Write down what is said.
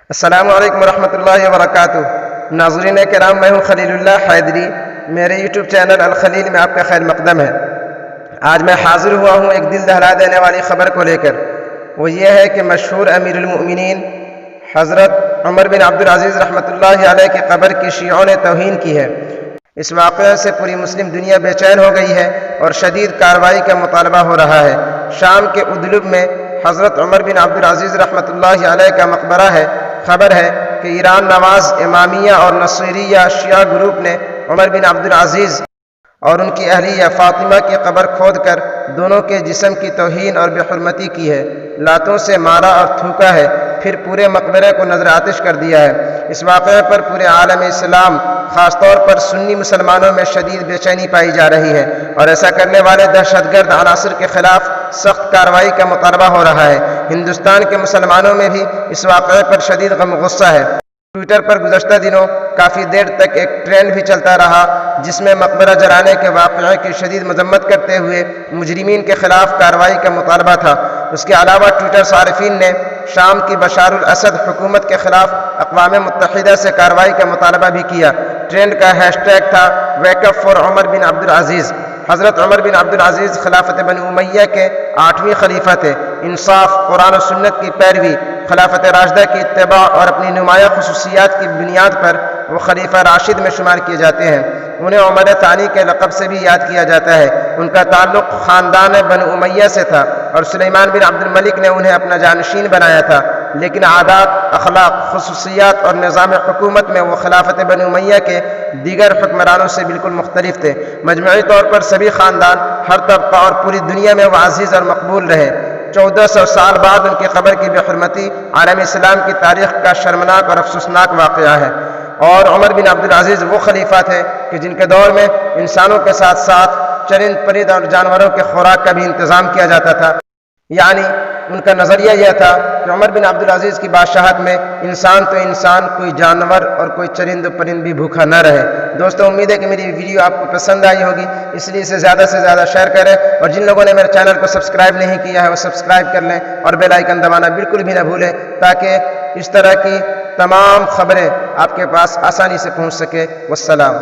السلام علیکم ورحمۃ اللہ وبرکاتہ۔ ناظرین کرام، میں ہوں خلیل اللہ حیدری۔ میرے یوٹیوب چینل الخلیل میں آپ کا خیر مقدم ہے۔ آج میں حاضر ہوا ہوں ایک دل دہلا دینے والی خبر کو لے کر۔ وہ یہ ہے کہ مشہور امیر المؤمنین حضرت عمر بن عبدالعزیز رحمۃ اللہ علیہ کی قبر کی شیعوں نے توہین کی ہے۔ اس واقعے سے پوری مسلم دنیا بے چین ہو گئی ہے اور شدید کارروائی کا مطالبہ ہو رہا ہے۔ شام کے ادلب میں حضرت عمر بن عبدالعزیز رحمۃ اللہ علیہ کا مقبرہ ہے۔ خبر ہے کہ ایران نواز امامیہ اور نصیریہ شیعہ گروپ نے عمر بن عبدالعزیز اور ان کی اہلیہ فاطمہ کی قبر کھود کر دونوں کے جسم کی توہین اور بے حرمتی کی ہے۔ لاتوں سے مارا اور تھوکا ہے، پھر پورے مقبرے کو نظر آتش کر دیا ہے۔ اس واقعے پر پورے عالم اسلام، خاص طور پر سنی مسلمانوں میں شدید بے چینی پائی جا رہی ہے اور ایسا کرنے والے دہشت گرد عناصر کے خلاف سخت کارروائی کا مطالبہ ہو رہا ہے۔ ہندوستان کے مسلمانوں میں بھی اس واقعے پر شدید غم و غصہ ہے۔ ٹویٹر پر گزشتہ دنوں کافی دیر تک ایک ٹرینڈ بھی چلتا رہا جس میں مقبرہ جلانے کے واقعے کی شدید مذمت کرتے ہوئے مجرمین کے خلاف کارروائی کا مطالبہ تھا۔ اس کے علاوہ ٹویٹر صارفین نے شام کی بشار الاسد حکومت کے خلاف اقوام متحدہ سے کارروائی کا مطالبہ بھی کیا۔ ٹرینڈ کا ہیش ٹیگ تھا ویک اپ فار عمر بن عبدالعزیز۔ حضرت عمر بن عبدالعزیز خلافت بنی امیہ کے 8ویں خلیفہ تھے۔ انصاف، قرآن و سنت کی پیروی، خلافت راشدہ کی اتباع اور اپنی نمایاں خصوصیات کی بنیاد پر وہ خلیفہ راشد میں شمار کیے جاتے ہیں۔ انہیں عمر ثانی کے لقب سے بھی یاد کیا جاتا ہے۔ ان کا تعلق خاندان بنو امیہ سے تھا اور سلیمان بن عبد الملک نے انہیں اپنا جانشین بنایا تھا، لیکن عادات، اخلاق، خصوصیات اور نظام حکومت میں وہ خلافت بنو امیہ کے دیگر حکمرانوں سے بالکل مختلف تھے۔ مجموعی طور پر سبھی خاندان، ہر طبقہ اور پوری دنیا میں وہ عزیز اور مقبول رہے۔ 1400 سال بعد ان کی قبر کی بے حرمتی عالم اسلام کی تاریخ کا شرمناک اور افسوسناک واقعہ ہے۔ اور عمر بن عبدالعزیز وہ خلیفہ تھے کہ جن کے دور میں انسانوں کے ساتھ ساتھ چرند پرند اور جانوروں کے خوراک کا بھی انتظام کیا جاتا تھا۔ یعنی ان کا نظریہ یہ تھا کہ عمر بن عبدالعزیز کی بادشاہت میں انسان تو انسان، کوئی جانور اور کوئی چرند و پرند بھی بھوکا نہ رہے۔ دوستو، امید ہے کہ میری ویڈیو آپ کو پسند آئی ہوگی، اس لیے اسے زیادہ سے زیادہ شیئر کریں اور جن لوگوں نے میرے چینل کو سبسکرائب نہیں کیا ہے وہ سبسکرائب کر لیں اور بیل آئیکن دبانا بالکل بھی نہ بھولیں تاکہ اس طرح کی تمام خبریں آپ کے پاس آسانی سے پہنچ سکے۔ والسلام۔